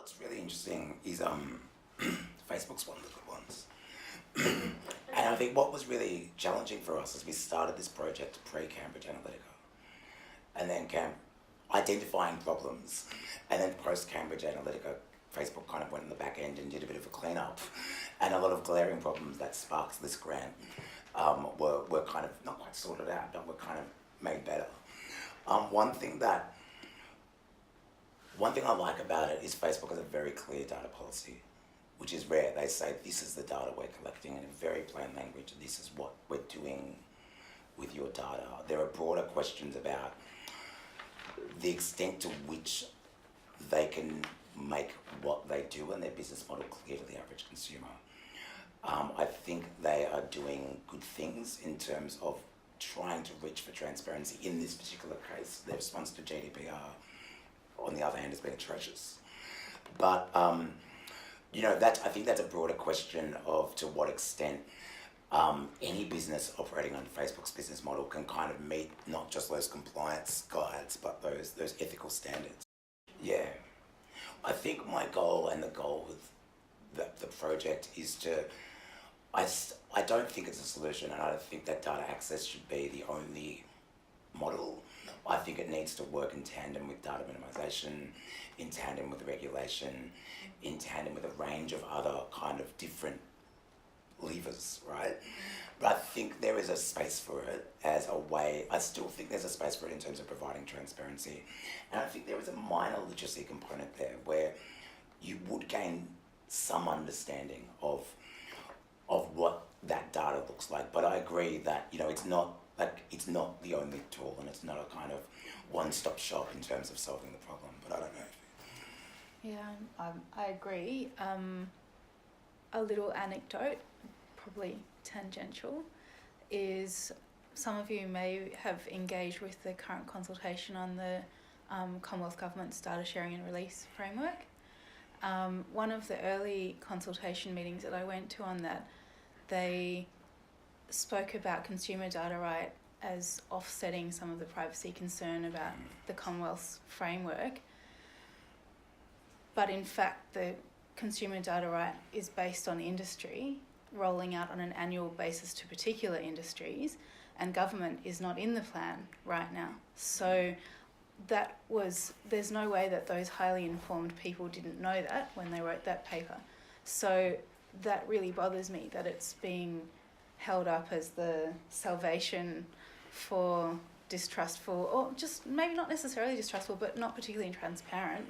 what's really interesting is Facebook's one of the good ones. And I think what was really challenging for us is we started this project pre-Cambridge Analytica, and then identifying problems, and then post-Cambridge Analytica, Facebook kind of went in the back end and did a bit of a clean-up, and a lot of glaring problems that sparks this grant were kind of not quite sorted out, but were kind of made better. One thing I like about it is Facebook has a very clear data policy, which is rare. They say this is the data we're collecting in a very plain language, and this is what we're doing with your data. There are broader questions about the extent to which they can make what they do and their business model clear to the average consumer. I think they are doing good things in terms of trying to reach for transparency. In this particular case, their response to GDPR, on the other hand, has been atrocious. But I think that's a broader question of to what extent any business operating under Facebook's business model can kind of meet not just those compliance guides, but those ethical standards. Yeah. I think my goal and the goal with the project is to, I don't think it's a solution, and I don't think that data access should be the only model. I think it needs to work in tandem with data minimisation, in tandem with regulation, in tandem with a range of other kind of different levers, right? But I think there is a space for it as a way, I still think there's a space for it in terms of providing transparency. And I think there is a minor literacy component there where you would gain some understanding of what that data looks like. But I agree that, it's not the only tool, and it's not a kind of one-stop shop in terms of solving the problem. But I don't know. Yeah, I agree. A little anecdote, probably tangential, is some of you may have engaged with the current consultation on the Commonwealth Government's data sharing and release framework. One of the early consultation meetings that I went to on that, they spoke about consumer data right as offsetting some of the privacy concern about the Commonwealth's framework. But in fact, the consumer data right is based on industry, rolling out on an annual basis to particular industries, and government is not in the plan right now. So there's no way that those highly informed people didn't know that when they wrote that paper. So that really bothers me, that it's being held up as the salvation for distrustful, or just maybe not necessarily distrustful, but not particularly transparent.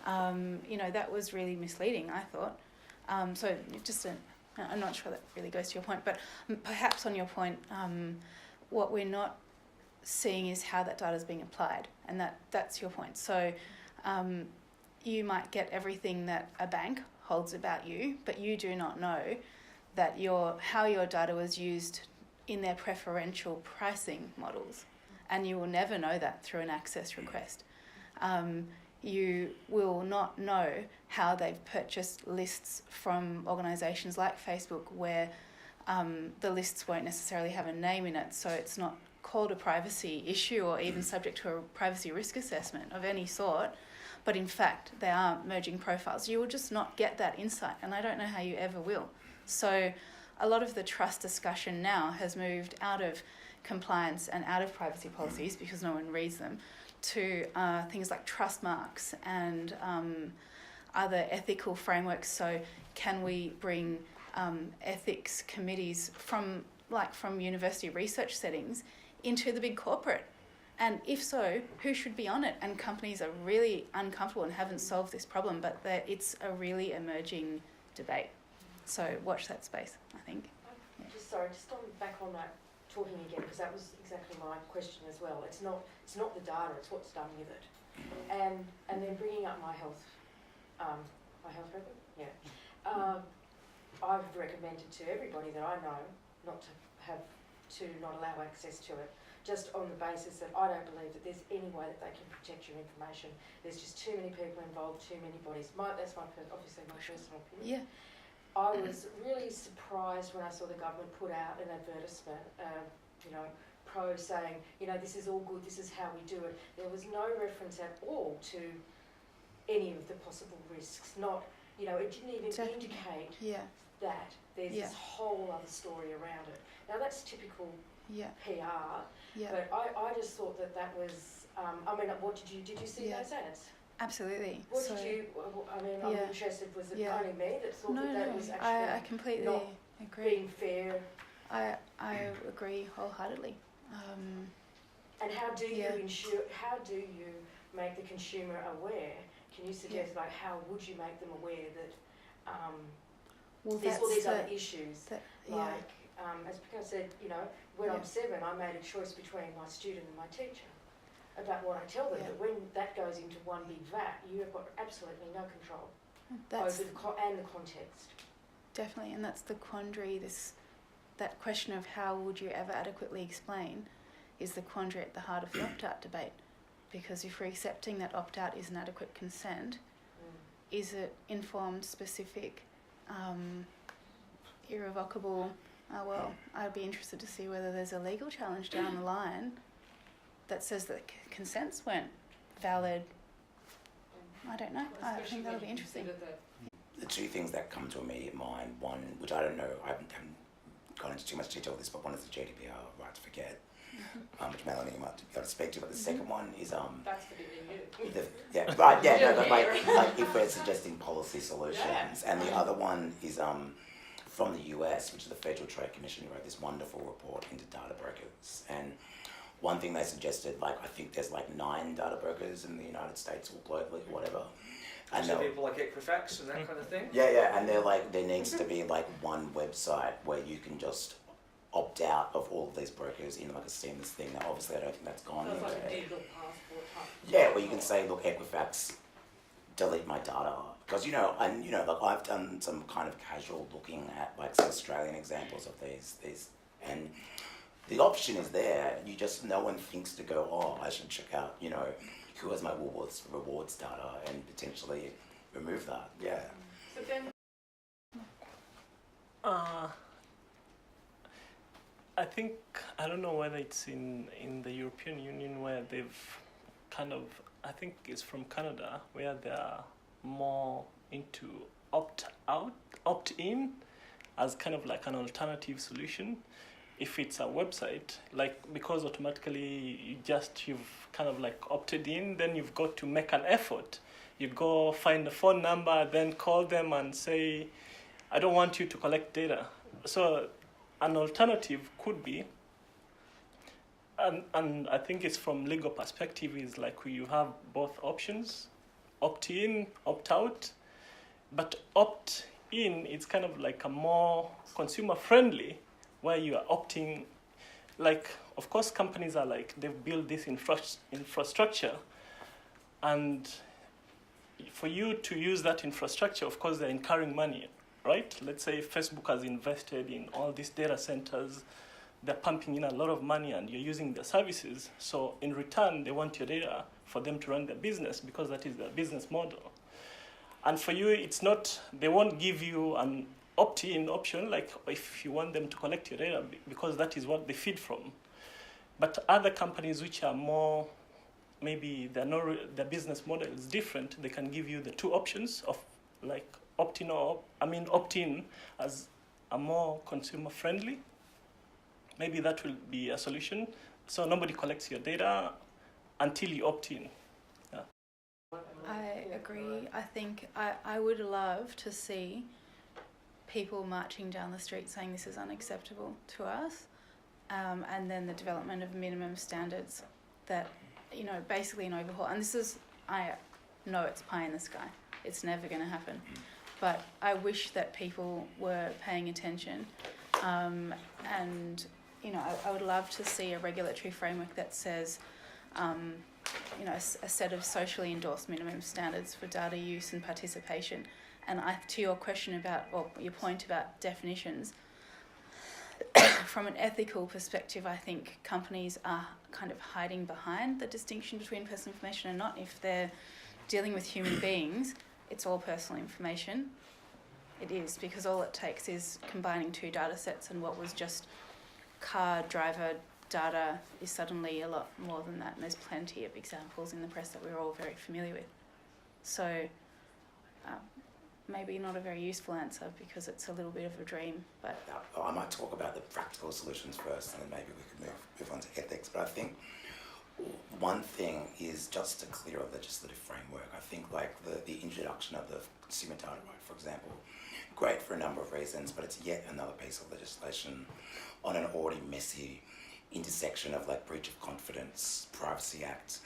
That was really misleading, I thought. So I'm not sure that really goes to your point, but perhaps on your point, what we're not seeing is how that data is being applied, and that's your point. So you might get everything that a bank holds about you, but you do not know that how your data was used in their preferential pricing models, and you will never know that through an access request. You will not know how they've purchased lists from organisations like Facebook, where the lists won't necessarily have a name in it, so it's not called a privacy issue or even subject to a privacy risk assessment of any sort, but in fact they are merging profiles. You will just not get that insight, and I don't know how you ever will. So a lot of the trust discussion now has moved out of compliance and out of privacy policies, because no one reads them, to things like trust marks and other ethical frameworks. So can we bring ethics committees from university research settings into the big corporate? And if so, who should be on it? And companies are really uncomfortable and haven't solved this problem, but it's a really emerging debate. So watch that space, I think. Yeah. Just back on that, talking again, because that was exactly my question as well. It's not the data, it's what's done with it. And then bringing up my health record, yeah. I've recommended to everybody that I know not to not allow access to it, just on the basis that I don't believe that there's any way that they can protect your information. There's just too many people involved, too many bodies. That's obviously my personal opinion. Yeah. I was really surprised when I saw the government put out an advertisement, pro saying, this is all good, this is how we do it. There was no reference at all to any of the possible risks. Not, you know, it didn't even Definitely. indicate Yeah, that there's Yeah. this whole other story around it. Now that's typical yeah, PR, yeah. but I just thought that was, I mean, what did you see Yeah. those ads? Absolutely. What So, did you, I mean, I'm Yeah. interested, was it Yeah. only me that thought No, that was no, actually I completely not agree. being fair? I agree wholeheartedly. And how do you Yeah. how do you make the consumer aware? Can you suggest, like, how would you make them aware that Well, there's that's all these the, other issues? yeah, Like, as Picard said, you know, when Yeah. I'm 7, I made a choice between my student and my teacher about what I tell them. Yeah. But when that goes into one big vat, you have got absolutely no control that's over the context. definitely, and that's the quandary. That question of how would you ever adequately explain is the quandary at the heart of the opt-out debate. Because if we're accepting that opt-out is an adequate consent, is it informed, specific, irrevocable? Well, I'd be interested to see whether there's a legal challenge down the line that says that consents weren't valid. I don't know. I think that'll be interesting. The two things that come to immediate mind, one, which I don't know, I haven't gone into too much detail with this, but one is the GDPR, right to forget, which Melanie might be able to speak to, but the second one is That's for the EU. yeah, right, yeah, no, but like if we're suggesting policy solutions, and the other one is from the US, which is the Federal Trade Commission, who wrote this wonderful report into data brokers. And one thing they suggested, like, I think there's like 9 data brokers in the United States or globally, whatever. And So people like Equifax and that kind of thing? yeah, and they're like, there needs to be like one website where you can just opt out of all of these brokers in like a seamless thing. Now, obviously, I don't think that's gone Sounds like a anywhere. digital passport type. Yeah, where you can say, look, Equifax, delete my data. Because, like I've done some kind of casual looking at like some Australian examples of these, and the option is there. You just, no one thinks to go, oh, I should check out, who has my Woolworths rewards data and potentially remove that. Yeah. So Ben, I think, I don't know whether it's in the European Union where they've kind of, I think it's from Canada, where they are more into opt-in as kind of like an alternative solution. If it's a website, like, because automatically you've kind of like opted in, then you've got to make an effort. You go find the phone number, then call them and say, I don't want you to collect data. So an alternative could be, and I think it's from legal perspective, is like you have both options, opt-in, opt-out. But opt-in, it's kind of like a more consumer-friendly, where you are opting, like, of course, companies are like, they've built this infrastructure, and for you to use that infrastructure, of course, they're incurring money, right? Let's say Facebook has invested in all these data centers, they're pumping in a lot of money and you're using their services. So in return, they want your data for them to run their business, because that is their business model. And for you, it's not, they won't give you an opt-in option, like if you want them to collect your data, because that is what they feed from. But other companies which are more, maybe their business model is different, they can give you the two options of like opt-in as a more consumer friendly. Maybe that will be a solution. So nobody collects your data until you opt in. Yeah. I agree. I think I would love to see people marching down the street saying this is unacceptable to us, and then the development of minimum standards that, basically an overhaul. And this is, I know it's pie in the sky. It's never going to happen. But I wish that people were paying attention, and, I would love to see a regulatory framework that says, a set of socially endorsed minimum standards for data use and participation. And to your question about, or your point about definitions, from an ethical perspective, I think companies are kind of hiding behind the distinction between personal information and not. If they're dealing with human beings, it's all personal information. It is, because all it takes is combining 2 data sets, and what was just car driver data is suddenly a lot more than that. And there's plenty of examples in the press that we're all very familiar with. So maybe not a very useful answer because it's a little bit of a dream, but... I might talk about the practical solutions first and then maybe we could move on to ethics. But I think one thing is just to clear a legislative framework. I think like the introduction of the consumer data right, for example, great for a number of reasons, but it's yet another piece of legislation on an already messy intersection of like breach of confidence, Privacy Act,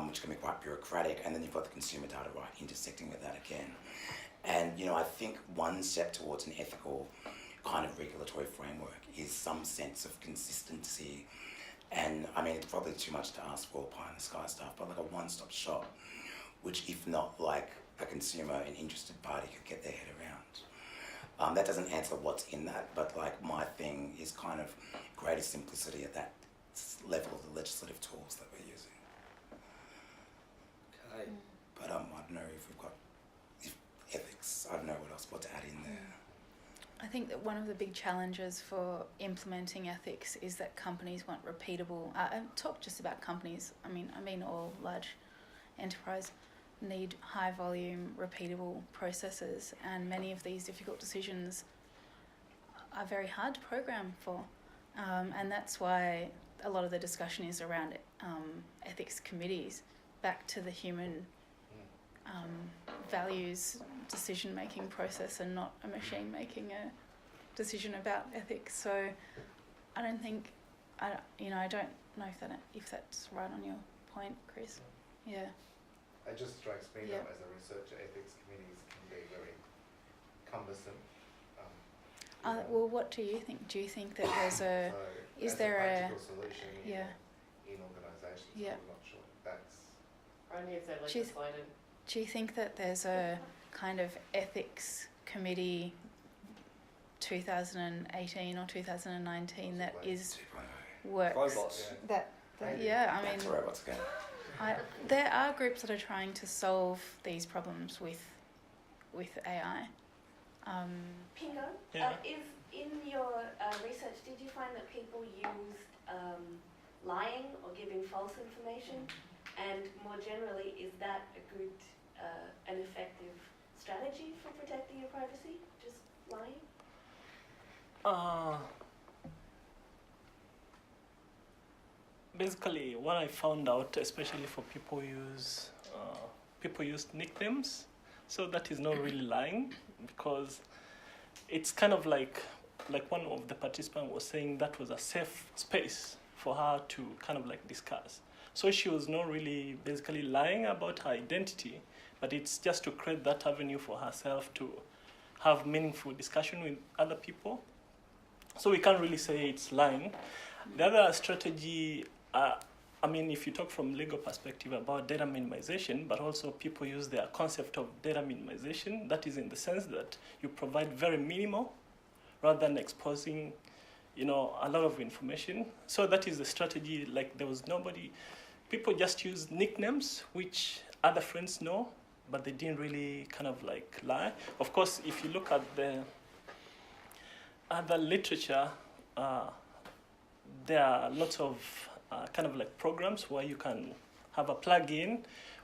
which can be quite bureaucratic, and then you've got the consumer data right intersecting with that again. And, you know, I think one step towards an ethical kind of regulatory framework is some sense of consistency. And, I mean, it's probably too much to ask for pie in the sky stuff, but like a one-stop shop, which if not like a consumer, an interested party could get their head around. That doesn't answer what's in that, but like my thing is kind of greater simplicity at that level of the legislative tools that we're using. Okay. But I don't know if we've got ethics. I don't know what to add in there. I think that one of the big challenges for implementing ethics is that companies want repeatable. I talk just about companies. I mean all large enterprise need high volume, repeatable processes, and many of these difficult decisions are very hard to program for, and that's why a lot of the discussion is around ethics committees, back to the human values decision-making process and not a machine making a decision about ethics. So I don't think, I don't know if that's right on your point, Chris. Yeah. It just strikes me Yeah. that as a researcher, ethics committees can be very cumbersome. Well, what do you think? Do you think that there's a... So is as there a a... practical solution in organisations, Yeah. I'm not sure that's... Only if they're Do you legislated. Do you think that there's a kind of ethics committee 2018 or 2019 that is works? Robots. That Maybe. yeah, I Back mean, to robots again. there are groups that are trying to solve these problems with AI. Pingo, Yeah. is in your research, did you find that people used lying or giving false information? And more generally, is that a good, an effective strategy for protecting your privacy? Just lying? Basically, what I found out, especially for people use nicknames, so that is not really lying, because it's kind of like one of the participants was saying that was a safe space for her to kind of like discuss. So she was not really basically lying about her identity, but it's just to create that avenue for herself to have meaningful discussion with other people. So we can't really say it's lying. The other strategy, if you talk from legal perspective about data minimization, but also people use their concept of data minimization. That is in the sense that you provide very minimal rather than exposing, a lot of information. So that is the strategy. Like there was nobody, people just use nicknames, which other friends know, but they didn't really kind of like lie. Of course, if you look at the other literature, there are lots of kind of like programs where you can have a plugin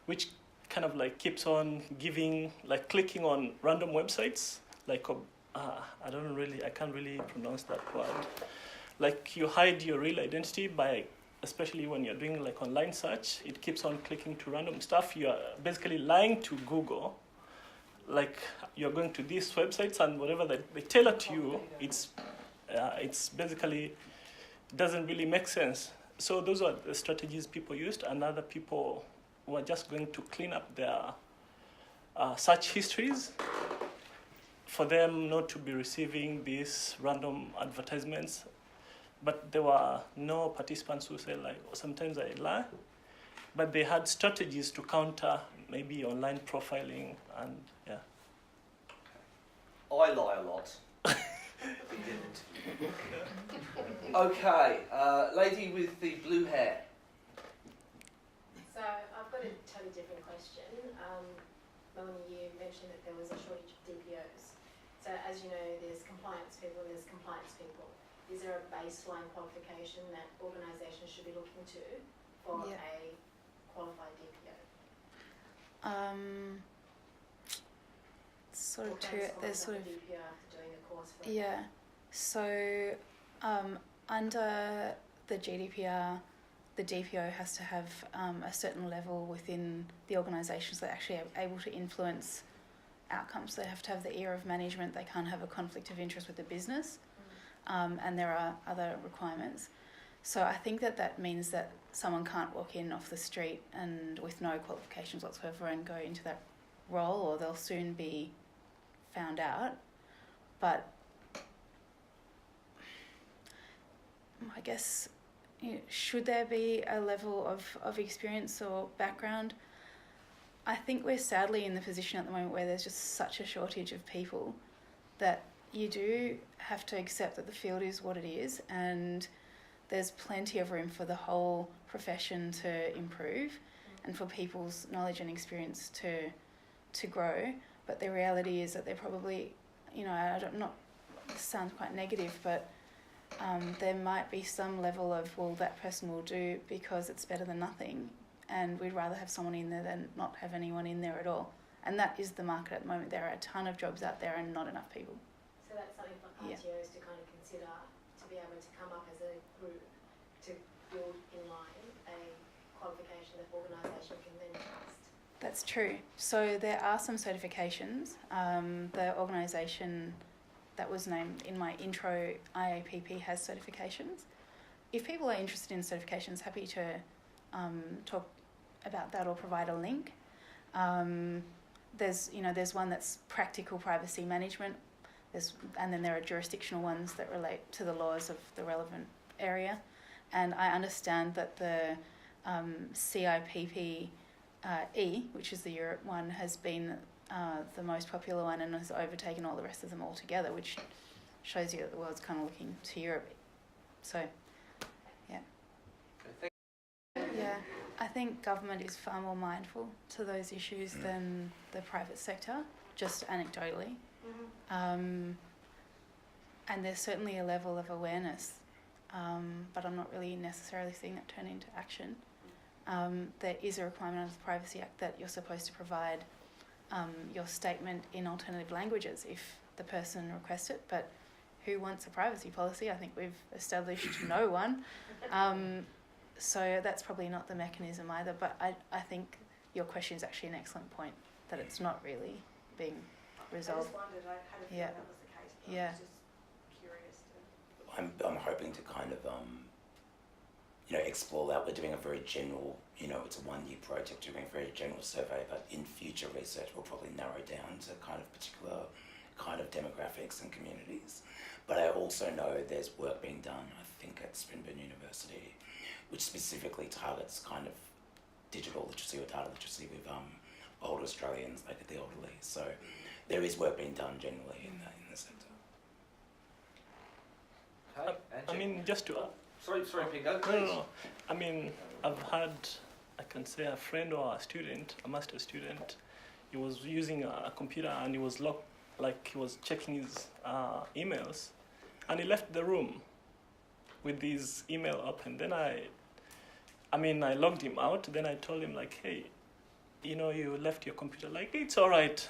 which kind of like keeps on giving, like clicking on random websites, like I can't really pronounce that word. Like you hide your real identity by, especially when you're doing like online search, it keeps on clicking to random stuff. You're basically lying to Google, like you're going to these websites and whatever that they tailor to you, it's basically doesn't really make sense. So those are the strategies people used, and other people were just going to clean up their search histories for them not to be receiving these random advertisements. But there were no participants who said like, sometimes I lie, but they had strategies to counter maybe online profiling and yeah. I lie a lot. We didn't. Okay, lady with the blue hair. So I've got a totally different question. Melanie, you mentioned that there was a shortage of DPOs. So as you know, there's compliance people and there's compliance people. Is there a baseline qualification that organisations should be looking to for Yeah. a qualified DPO? Sort of Or two. can someone There's have sort a of DPR after doing a course for yeah. So under the GDPR, the DPO has to have a certain level within the organisations that actually are able to influence outcomes. They have to have the ear of management. They can't have a conflict of interest with the business, and there are other requirements. So I think that means that someone can't walk in off the street and with no qualifications whatsoever and go into that role, or they'll soon be found out. But I guess, should there be a level of experience or background? I think we're sadly in the position at the moment where there's just such a shortage of people that you do have to accept that the field is what it is, and there's plenty of room for the whole profession to improve and for people's knowledge and experience to grow. But the reality is that they're probably, this sounds quite negative, but there might be some level of, well, that person will do because it's better than nothing, and we'd rather have someone in there than not have anyone in there at all. And that is the market at the moment. There are a ton of jobs out there and not enough people. So that's something for RTOs to kind of consider, to be able to come up as a group to build in line a qualification that organisation can then trust. That's true. So there are some certifications. The organisation that was named in my intro, IAPP, has certifications. If people are interested in certifications, happy to talk about that or provide a link. There's one that's practical privacy management. And then there are jurisdictional ones that relate to the laws of the relevant area. And I understand that the CIPP which is the Europe one, has been the most popular one and has overtaken all the rest of them altogether, which shows you that the world's kind of looking to Europe. So, yeah. Yeah, I think government is far more mindful to those issues than the private sector, just anecdotally. And there's certainly a level of awareness, but I'm not really necessarily seeing that turn into action. There is a requirement under the Privacy Act that you're supposed to provide your statement in alternative languages if the person requests it, but who wants a privacy policy? I think we've established no one. So that's probably not the mechanism either, but I think your question is actually an excellent point, that it's not really being resolved. I just wondered, I had a feeling that was the case, but I was just curious to... I'm hoping to kind of explore that. We're doing a very general, it's a 1-year project, doing a very general survey, but in future research we'll probably narrow down to kind of particular kind of demographics and communities. But I also know there's work being done, I think at Swinburne University, which specifically targets kind of digital literacy or data literacy with older Australians, like the elderly. So there is work being done generally in the sector. Okay, I mean, just to... Sorry, Pingo, please. No. I mean, I've had, I can say, a friend or a student, a master's student. He was using a computer and he was locked, like he was checking his emails, and he left the room with his email open. Then I logged him out. Then I told him, like, hey, you left your computer. Like, it's all right.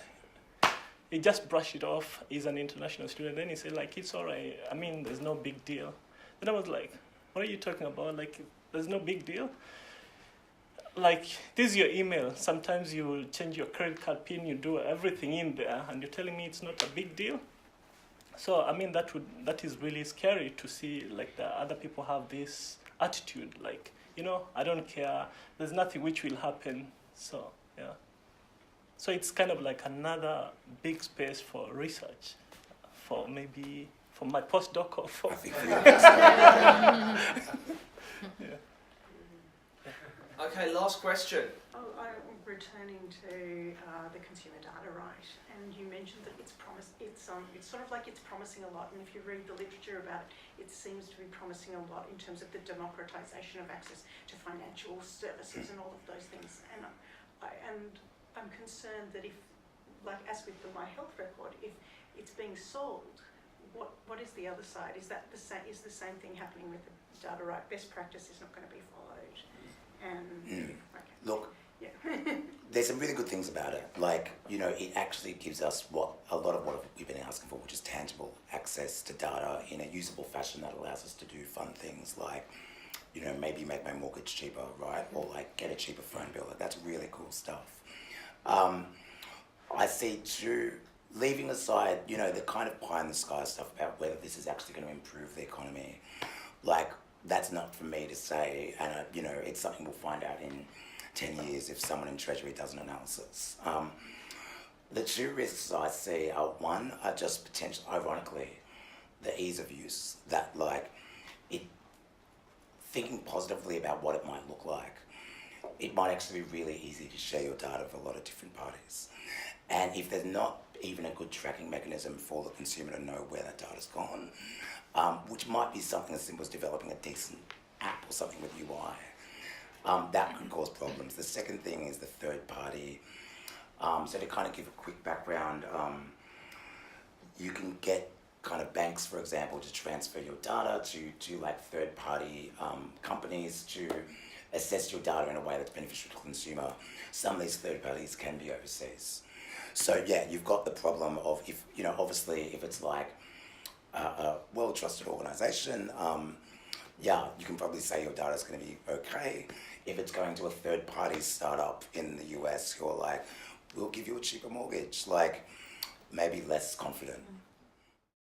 He just brushed it off. He's an international student. Then he said, like, it's all right. I mean, there's no big deal. Then I was like, what are you talking about? Like, there's no big deal? Like, this is your email. Sometimes you will change your credit card PIN, you do everything in there, and you're telling me it's not a big deal? So, I mean, that is really scary to see, like, the other people have this attitude, like, I don't care, there's nothing which will happen. So, yeah. So it's kind of like another big space for research, for maybe for my postdoc or for... I think yeah. Okay, last question. I'm returning to the consumer data right, and you mentioned that it's sort of like it's promising a lot, and if you read the literature about it, it seems to be promising a lot in terms of the democratisation of access to financial services and all of those things. And I'm concerned that if, like as with the My Health record, if it's being sold, what is the other side? Is that the same thing happening with the data right? Best practice is not going to be followed. And okay. Look, yeah. there's some really good things about it. Like, you know, it actually gives us a lot of what we've been asking for, which is tangible access to data in a usable fashion that allows us to do fun things like, you know, maybe make my mortgage cheaper, right? Or like get a cheaper phone bill. Like, that's really cool stuff. I see too, leaving aside, you know, the kind of pie in the sky stuff about whether this is actually going to improve the economy, like, that's not for me to say, and you know, it's something we'll find out in 10 years if someone in Treasury does an analysis. The two risks I see are, one, are just potential, ironically, the ease of use, that like, thinking positively about what it might look like. It might actually be really easy to share your data with a lot of different parties. And if there's not even a good tracking mechanism for the consumer to know where that data's gone, which might be something as simple as developing a decent app or something with UI, that could cause problems. The second thing is the third party. So to kind of give a quick background, you can get kind of banks, for example, to transfer your data to like third party companies to assess your data in a way that's beneficial to the consumer. Some of these third parties can be overseas. So yeah, you've got the problem of, if, you know, obviously if it's like a well-trusted organization, yeah, you can probably say your data's going to be okay. If it's going to a third-party startup in the US who are like, we'll give you a cheaper mortgage, like, maybe less confident.